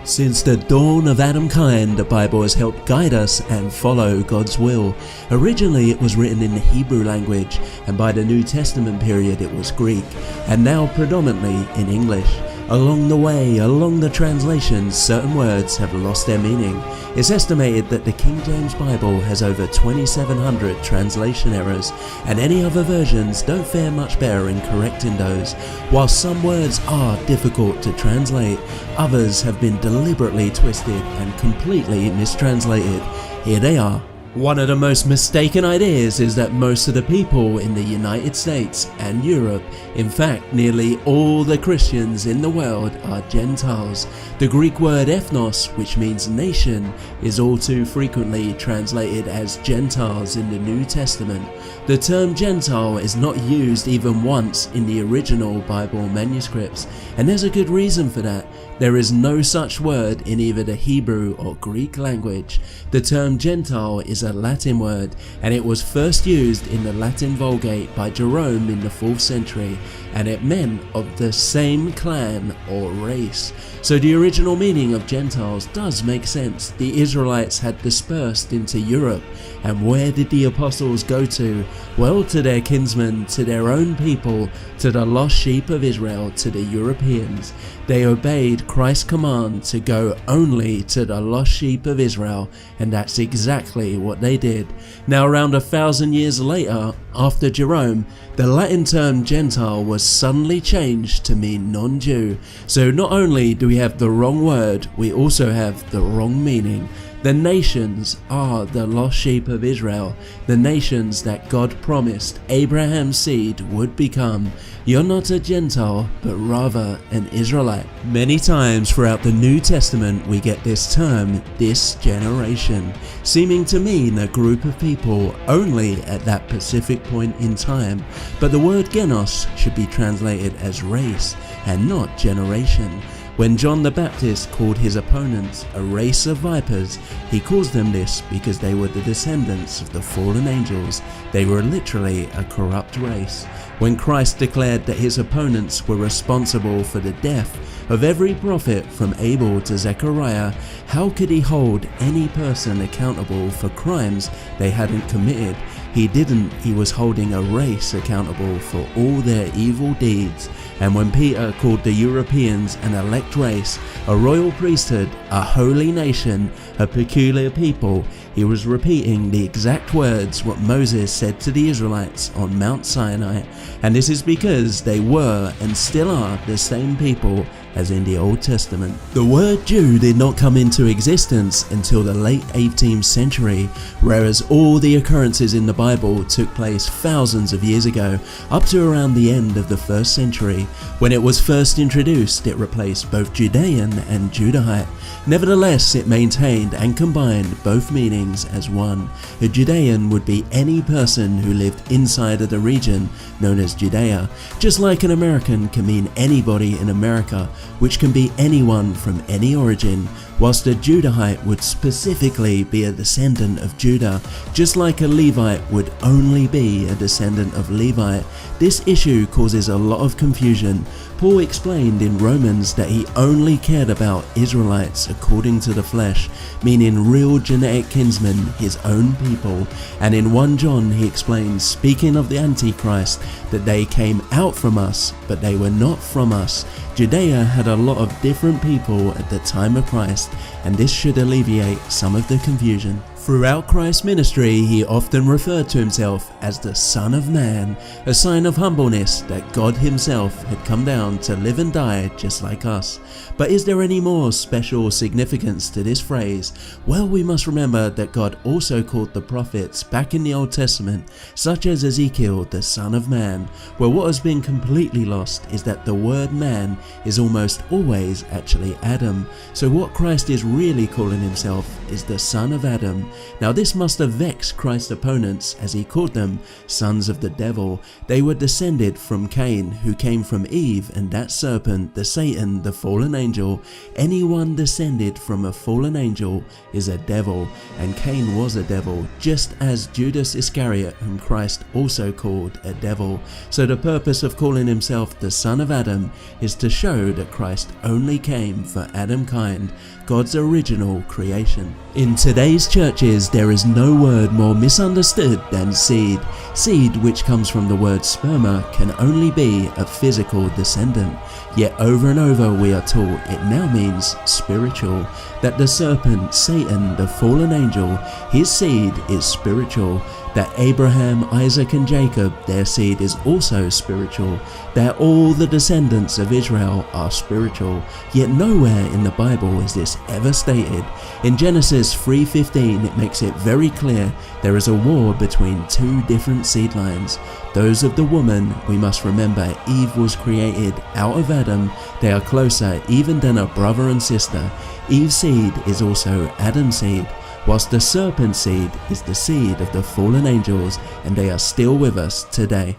Since the dawn of Adamkind, the Bible has helped guide us and follow God's will. Originally it was written in the Hebrew language, and by the New Testament period it was Greek, and now predominantly in English. Along the way, along the translations, certain words have lost their meaning. It's estimated that the King James Bible has over 2,700 translation errors, and any other versions don't fare much better in correcting those. While some words are difficult to translate, others have been deliberately twisted and completely mistranslated. Here they are. One of the most mistaken ideas is that most of the people in the United States and Europe, in fact nearly all the Christians in the world, are Gentiles. The Greek word ethnos, which means nation, is all too frequently translated as Gentiles in the New Testament. The term Gentile is not used even once in the original Bible manuscripts, and there's a good reason for that. There is no such word in either the Hebrew or Greek language. The term Gentile is a Latin word, and it was first used in the Latin Vulgate by Jerome in the 4th century, and it meant of the same clan or race. So the original meaning of Gentiles does make sense. The Israelites had dispersed into Europe, and where did the apostles go to? Well, to their kinsmen, to their own people, to the lost sheep of Israel, to the Europeans. They obeyed Christ's command to go only to the lost sheep of Israel, and that's exactly what they did. Now, around 1,000 years later, after Jerome, the Latin term Gentile was suddenly changed to mean non-Jew. So not only do we have the wrong word, we also have the wrong meaning. The nations are the lost sheep of Israel, the nations that God promised Abraham's seed would become. You're not a Gentile, but rather an Israelite. Many times throughout the New Testament we get this term, this generation, seeming to mean a group of people only at that specific point in time. But the word genos should be translated as race and not generation. When John the Baptist called his opponents a race of vipers, he calls them this because they were the descendants of the fallen angels. They were literally a corrupt race. When Christ declared that his opponents were responsible for the death of every prophet from Abel to Zechariah, how could he hold any person accountable for crimes they hadn't committed? He didn't. He was holding a race accountable for all their evil deeds. And when Peter called the Europeans an elect race, a royal priesthood, a holy nation, a peculiar people, he was repeating the exact words what Moses said to the Israelites on Mount Sinai. And this is because they were and still are the same people as in the Old Testament. The word Jew did not come into existence until the late 18th century, whereas all the occurrences in the Bible took place thousands of years ago, up to around the end of the 1st century. When it was first introduced, it replaced both Judean and Judahite. Nevertheless, it maintained and combined both meanings as one. A Judean would be any person who lived inside of the region known as Judea, just like an American can mean anybody in America, which can be anyone from any origin, whilst a Judahite would specifically be a descendant of Judah, just like a Levite would only be a descendant of Levi. This issue causes a lot of confusion. Paul explained in Romans that he only cared about Israelites according to the flesh, meaning real genetic kinsmen, his own people. And in 1 John he explains, speaking of the Antichrist, that they came out from us, but they were not from us. Judea had a lot of different people at the time of Christ, and this should alleviate some of the confusion. Throughout Christ's ministry, he often referred to himself as the Son of Man, a sign of humbleness that God himself had come down to live and die just like us. But is there any more special significance to this phrase? Well, we must remember that God also called the prophets back in the Old Testament, such as Ezekiel, the Son of Man. Well, what has been completely lost is that the word man is almost always actually Adam. So what Christ is really calling himself is the Son of Adam, Now this must have vexed Christ's opponents, as he called them sons of the devil. They were descended from Cain, who came from Eve, and that serpent, the Satan, the fallen angel. Anyone descended from a fallen angel is a devil, and Cain was a devil, just as Judas Iscariot, whom Christ also called a devil. So the purpose of calling himself the son of Adam is to show that Christ only came for Adamkind, God's original creation. In today's churches, there is no word more misunderstood than seed. Seed, which comes from the word sperma, can only be a physical descendant. Yet over and over we are taught it now means spiritual, that the serpent, Satan, the fallen angel, his seed is spiritual, that Abraham, Isaac and Jacob, their seed is also spiritual, that all the descendants of Israel are spiritual. Yet nowhere in the Bible is this ever stated. In Genesis 3:15 it makes it very clear there is a war between two different seed lines. Those of the woman, we must remember Eve was created out of Adam, they are closer even than a brother and sister. Eve's seed is also Adam's seed, whilst the serpent seed is the seed of the fallen angels, and they are still with us today.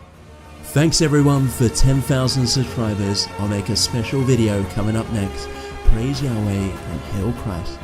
Thanks everyone for 10,000 subscribers. I'll make a special video coming up next. Praise Yahweh and hail Christ.